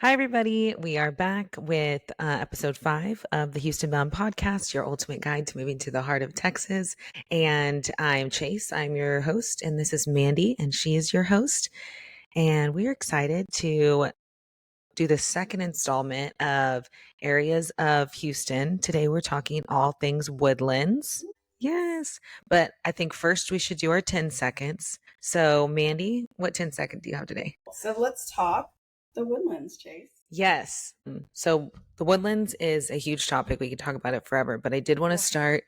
Hi, everybody. We are back with episode 5 of the Houston Bound podcast, your ultimate guide to moving to the heart of Texas. And I'm Chase. I'm your host. And this is Mandy, and she is your host. And we're excited to do the second installment of areas of Houston. Today, we're talking all things Woodlands. Yes. But I think first we should do our 10 seconds. So, Mandy, what 10 second do you have today? So let's talk the Woodlands, Chase. Yes. So the Woodlands is a huge topic. We could talk about it forever, but I did want to start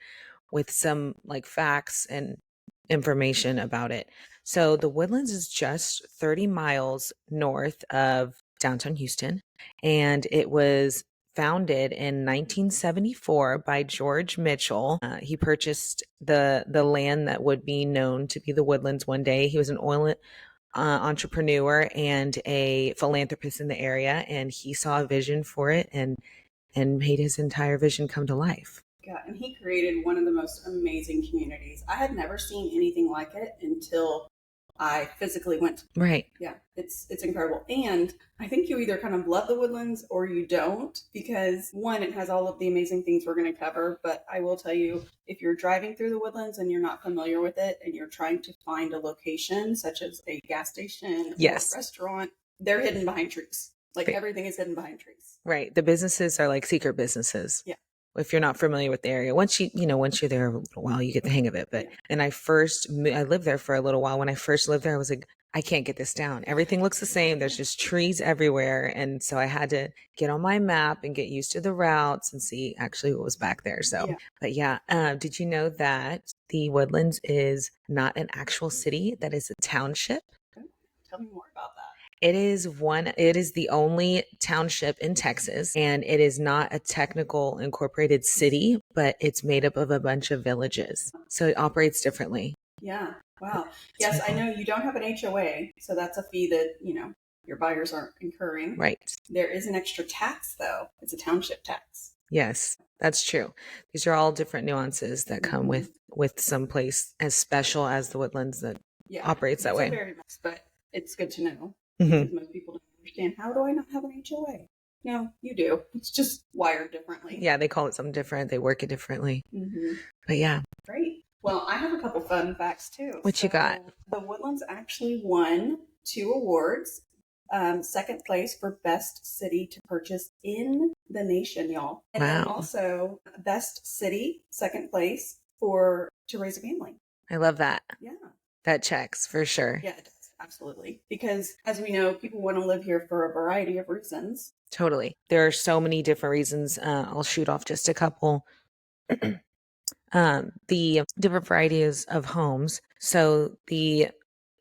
with some like facts and information about it. So the Woodlands is just 30 miles north of downtown Houston, and it was founded in 1974 by George Mitchell. He purchased the land that would be known to be the Woodlands one day. He was an oil entrepreneur and a philanthropist in the area, and he saw a vision for it and made his entire vision come to life. Yeah, and he created one of the most amazing communities. I had never seen anything like it until I physically went. Right. Yeah, it's incredible. And I think you either kind of love the Woodlands or you don't, because one, it has all of the amazing things we're going to cover. But I will tell you, if you're driving through the Woodlands and you're not familiar with it and you're trying to find a location such as a gas station or a restaurant, they're hidden behind trees. Like everything is hidden behind trees. Right. The businesses are like secret businesses. Yeah. If you're not familiar with the area, once you're there a little while, you get the hang of it. But and I lived there for a little while. When I first lived there, I was like, I can't get this down. Everything looks the same. There's just trees everywhere. And so I had to get on my map and get used to the routes and see actually what was back there. So, but did you know that the Woodlands is not an actual city? That is a township. Tell me more about that. It is the only township in Texas, and it is not a technical incorporated city, but it's made up of a bunch of villages. So it operates differently. Yeah. Wow. Yes, I know you don't have an HOA, so that's a fee that, your buyers aren't incurring. Right. There is an extra tax, though. It's a township tax. Yes, that's true. These are all different nuances that come with some place as special as the Woodlands that operates that way. Very nice, but it's good to know. Because most people don't understand, how do I not have an HOA? No, you do. It's just wired differently. Yeah, they call it something different. They work it differently. But yeah. Great. Well, I have a couple fun facts too. What you got? The Woodlands actually won 2 awards. Second place for best city to purchase in the nation, y'all. And then also best city, second place to raise a family. I love that. Yeah. That checks for sure. Yeah, it does. Absolutely. Because as we know, people want to live here for a variety of reasons. Totally. There are so many different reasons. I'll shoot off just a couple. The different varieties of homes. So the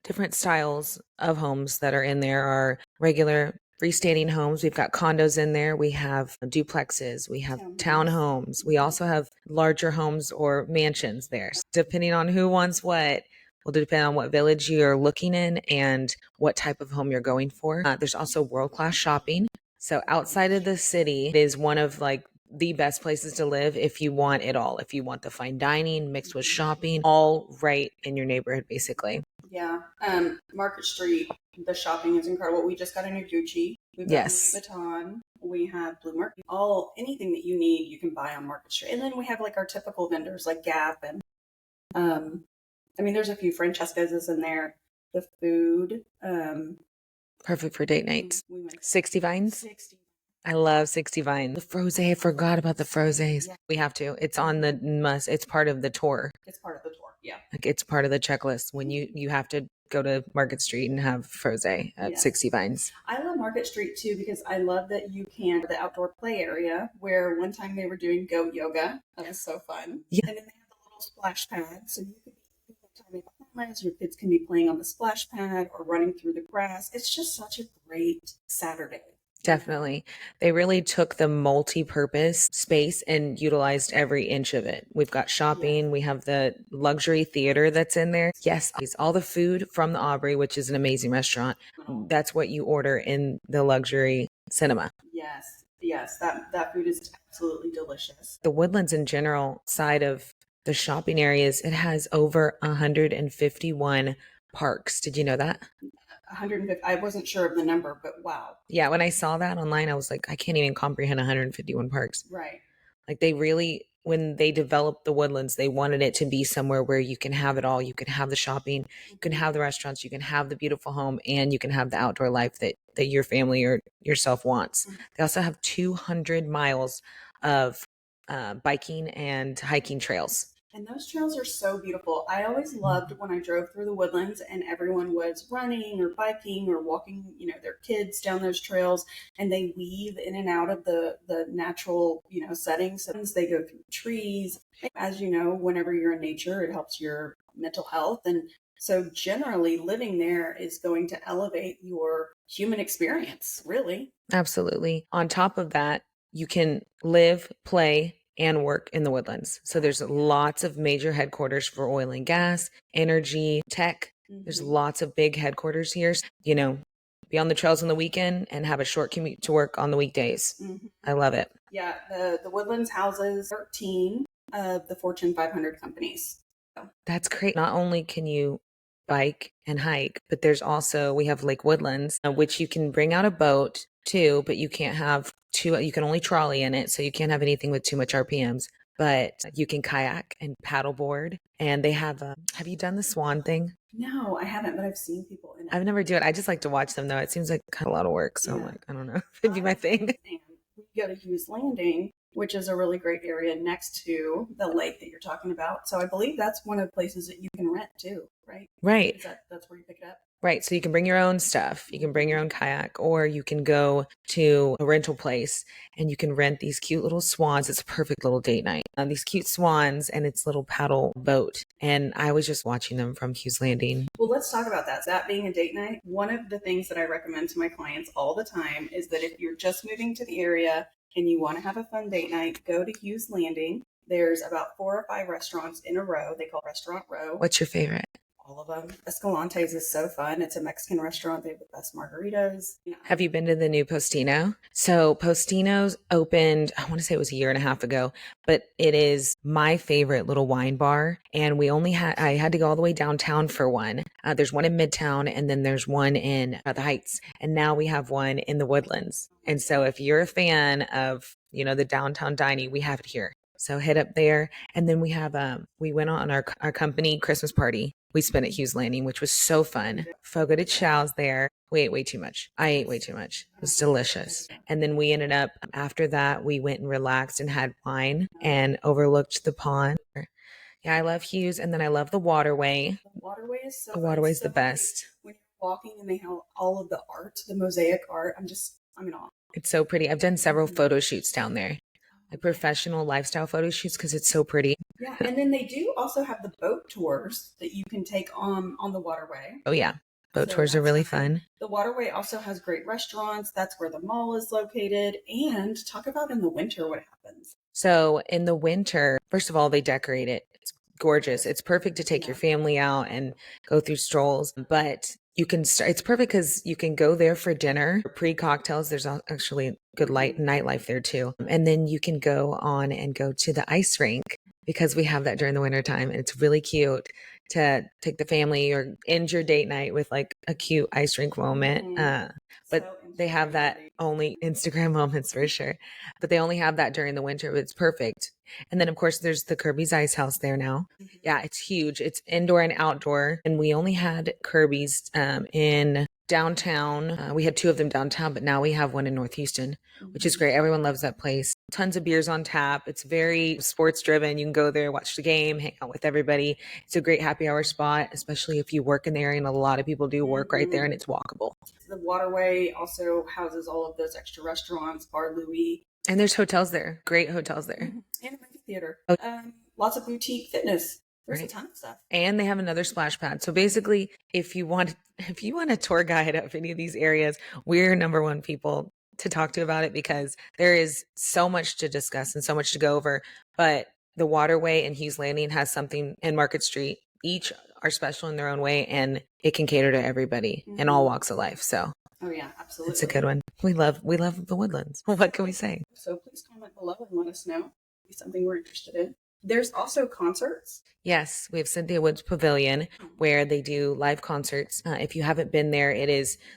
different styles of homes that are in there are regular freestanding homes. We've got condos in there. We have duplexes. We have townhomes. We also have larger homes or mansions there. Depending on who wants what, will depend on what village you're looking in and what type of home you're going for. There's also world-class shopping. So outside of the city, it is one of like the best places to live if you want it all. If you want the fine dining mixed with shopping, all right in your neighborhood, basically. Yeah. Market Street, the shopping is incredible. We just got a new Gucci. We've got Louis Vuitton. We have Blue Market. Anything that you need, you can buy on Market Street. And then we have like our typical vendors like Gap and there's a few Francesca's is in there. The food. Perfect for date nights. 60 Vines. I love 60 Vines. The Froze, I forgot about the Frozes. Yeah. We have to. It's on the must. It's part of the tour. It's part of the tour, yeah. Like it's part of the checklist when you have to go to Market Street and have Froze at 60 Vines. I love Market Street too because I love that you can the outdoor play area where one time they were doing goat yoga. That was so fun. Yeah. And then they have the little splash pad, so you can your kids can be playing on the splash pad or running through the grass. It's just such a great Saturday. Definitely. They really took the multi-purpose space and utilized every inch of it. We've got shopping. We have the luxury theater that's in there. Yes, all the food from the Aubrey, which is an amazing restaurant. That's what you order in the luxury cinema. Yes, that food is absolutely delicious. The Woodlands in general side of the shopping areas, it has over 151 parks. Did you know that? 150. I wasn't sure of the number, but wow. Yeah, when I saw that online, I was like, I can't even comprehend 151 parks. Right. Like they really, when they developed the Woodlands, they wanted it to be somewhere where you can have it all. You can have the shopping, you can have the restaurants, you can have the beautiful home, and you can have the outdoor life that your family or yourself wants. They also have 200 miles of biking and hiking trails. And those trails are so beautiful. I always loved when I drove through the Woodlands and everyone was running or biking or walking, their kids down those trails, and they weave in and out of the natural, settings. They go through trees. As you know, whenever you're in nature, it helps your mental health. And so generally living there is going to elevate your human experience, really. Absolutely. On top of that, you can live, play, and work in the Woodlands. So there's lots of major headquarters for oil and gas, energy, tech. There's lots of big headquarters here. Be on the trails on the weekend and have a short commute to work on the weekdays. I love it. Yeah, the Woodlands houses 13 of the Fortune 500 companies. That's great. Not only can you bike and hike, but we have Lake Woodlands, which you can bring out a boat too, but you can't have you can only trolley in it. So you can't have anything with too much RPMs, but you can kayak and paddleboard. And they have you done the swan thing? No, I haven't, but I've seen people in it. I've never do it. I just like to watch them though. It seems like kind of a lot of work. So I'm like, I don't know if it'd be my thing. And we go to Hughes Landing, which is a really great area next to the lake that you're talking about. So I believe that's one of the places that you can rent too, right? Right. That's where you pick it up? Right. So you can bring your own stuff. You can bring your own kayak, or you can go to a rental place and you can rent these cute little swans. It's a perfect little date night. These cute swans and its little paddle boat. And I was just watching them from Hughes Landing. Well, let's talk about that. That being a date night, one of the things that I recommend to my clients all the time is that if you're just moving to the area and you want to have a fun date night, go to Hughes Landing. There's about 4 or 5 restaurants in a row. They call Restaurant Row. What's your favorite? All of them. Escalante's is so fun. It's a Mexican restaurant. They have the best margaritas. Have you been to the new Postino? So Postino's opened, I want to say it was a year and a half ago, but it is my favorite little wine bar. And I had to go all the way downtown for one. There's one in Midtown and then there's one in the Heights. And now we have one in the Woodlands. And so if you're a fan of, the downtown dining, we have it here. So head up there. And then we went on our company Christmas party. We spent at Hughes Landing, which was so fun. Fogo de Chao's there. We ate way too much. I ate way too much. It was delicious. And then we ended up, after that, we went and relaxed and had wine and overlooked the pond. Yeah, I love Hughes. And then I love the Waterway. The Waterway is the Waterway's the best. When you're walking and they have all of the art, the mosaic art, I'm in awe. It's so pretty. I've done several photo shoots down there. Like professional lifestyle photo shoots because it's so pretty. Yeah, and then they do also have the boat tours that you can take on the Waterway. Oh yeah, boat tours are really fun. The Waterway also has great restaurants. That's where the mall is located. And talk about in the winter what happens. So in the winter, first of all, they decorate it. It's gorgeous. It's perfect to take your family out and go through strolls. But it's perfect because you can go there for dinner, pre-cocktails. There's actually good nightlife there too. And then you can go on and go to the ice rink because we have that during the winter time. And it's really cute to take the family or end your date night with like a cute ice rink moment. But they have that only Instagram moments for sure. But they only have that during the winter, but it's perfect. And then of course there's the Kirby's Ice House there now. Yeah, it's huge. It's indoor and outdoor. And we only had Kirby's in downtown. We had 2 of them downtown, but now we have one in North Houston, which is great. Everyone loves that place. Tons of beers on tap. It's very sports driven. You can go there, watch the game, hang out with everybody. It's a great happy hour spot, especially if you work in the area, and a lot of people do work right there and it's walkable. The Waterway also houses all of those extra restaurants, Bar Louie. And there's hotels there. Great hotels there. And a movie theater. Lots of boutique fitness. There's a ton of stuff. And they have another splash pad. So basically, if you want a tour guide of any of these areas, we're number one people to talk to about it because there is so much to discuss and so much to go over. But the Waterway and Hughes Landing has something, and Market Street, each are special in their own way, and it can cater to everybody in all walks of life. So oh yeah, absolutely. It's a good one. We love the Woodlands. What can we say? So please comment below and let us know if it's something we're interested in. There's also concerts. Yes, we have Cynthia Woods Pavilion where they do live concerts. If you haven't been there,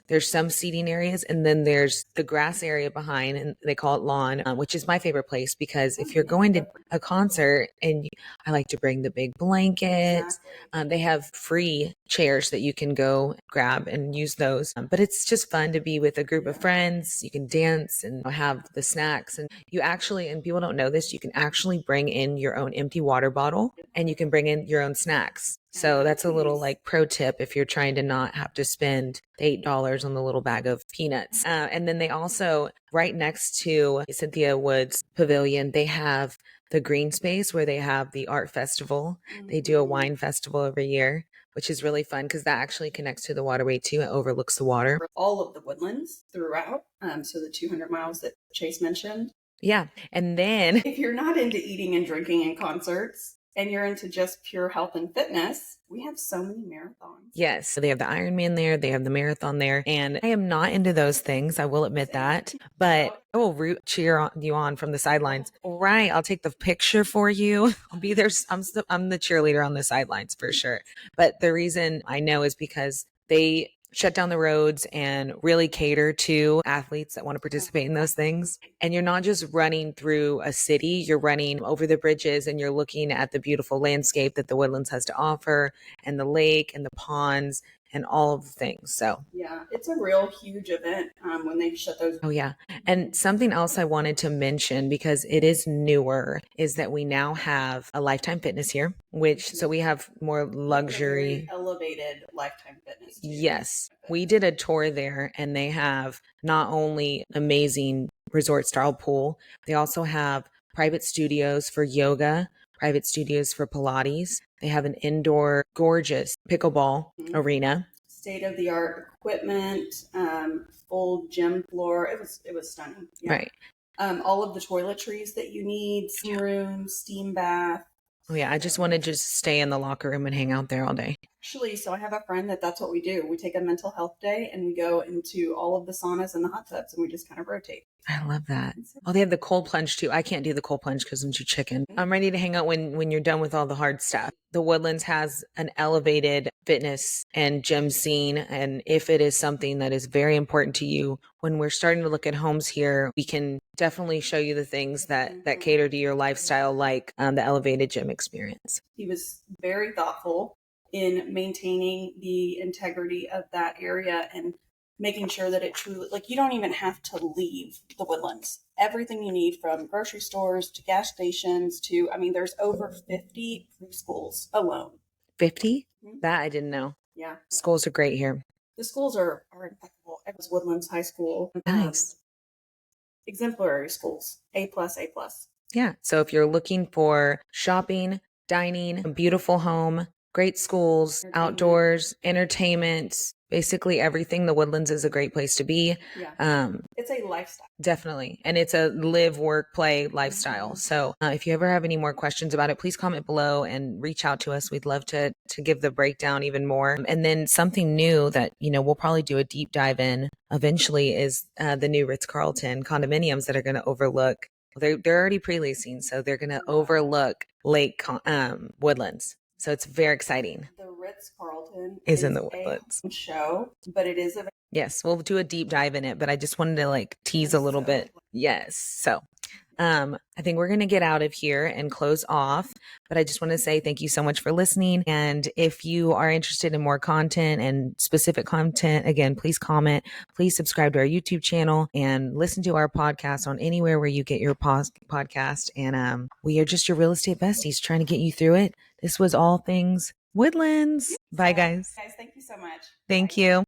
there's some seating areas and then there's the grass area behind, and they call it lawn, which is my favorite place because if you're going to a concert I like to bring the big blankets. Exactly. They have free chairs that you can go grab and use those. But it's just fun to be with a group of friends. You can dance and have the snacks, and and people don't know this, you can actually bring in your own empty water bottle and you can bring in your own snacks. So that's a little like pro tip if you're trying to not have to spend $8 on the little bag of peanuts. And then they also, right next to Cynthia Woods Pavilion, they have the green space where they have the art festival. They do a wine festival every year, which is really fun because that actually connects to the waterway too. It overlooks the water. All of the woodlands throughout. So the 200 miles that Chase mentioned. Yeah. And then if you're not into eating and drinking and concerts and you're into just pure health and fitness, we have so many marathons. Yes. So they have the Ironman there. They have the marathon there. And I am not into those things. I will admit that. But I will cheer you on from the sidelines. Right. I'll take the picture for you. I'll be there. I'm the cheerleader on the sidelines for sure. But the reason I know is because they shut down the roads and really cater to athletes that want to participate in those things. And you're not just running through a city, you're running over the bridges and you're looking at the beautiful landscape that the Woodlands has to offer, and the lake and the ponds and all of the things. So yeah, it's a real huge event when they shut those. Oh yeah. And something else I wanted to mention, because it is newer, is that we now have a Lifetime Fitness here, so we have more luxury, elevated Lifetime Fitness too. Yes. We did a tour there and they have not only amazing resort style pool, they also have private studios for yoga, private studios for Pilates. They have an indoor gorgeous pickleball arena. State-of-the-art equipment, full gym floor. It was stunning. Yeah. Right. All of the toiletries that you need, room, steam bath. Oh yeah, I just want to stay in the locker room and hang out there all day. Actually, so I have a friend that's what we do. We take a mental health day and we go into all of the saunas and the hot tubs and we just kind of rotate. I love that. Oh, they have the cold plunge too. I can't do the cold plunge because I'm too chicken. I'm ready to hang out when you're done with all the hard stuff. The Woodlands has an elevated fitness and gym scene. And if it is something that is very important to you, when we're starting to look at homes here, we can definitely show you the things that cater to your lifestyle, like the elevated gym experience. He was very thoughtful in maintaining the integrity of that area and making sure that it truly, like, you don't even have to leave the Woodlands. Everything you need, from grocery stores to gas stations to, there's over 50 preschools alone. 50? That I didn't know. Yeah. Schools are great here. The schools are impeccable. It was Woodlands High School. Nice. Exemplary schools. A+. Yeah. So if you're looking for shopping, dining, a beautiful home, great schools, outdoors, entertainment, basically everything, the Woodlands is a great place to be. Yeah. It's a lifestyle. Definitely. And it's a live, work, play lifestyle. So if you ever have any more questions about it, please comment below and reach out to us. We'd love to give the breakdown even more. And then something new that, we'll probably do a deep dive in eventually is the new Ritz-Carlton condominiums that are going to overlook. They're already pre-leasing, so they're going to overlook Lake Woodlands. So it's very exciting. The Ritz-Carlton is in the Woodlands show, but it is yes, we'll do a deep dive in it, but I just wanted to tease a little bit. Yes. So I think we're going to get out of here and close off, but I just want to say thank you so much for listening. And if you are interested in more content and specific content, again, please comment, please subscribe to our YouTube channel and listen to our podcast on anywhere where you get your podcast. And we are just your real estate besties trying to get you through it. This was All Things Woodlands. Bye, guys. Guys, thank you so much. Thank you.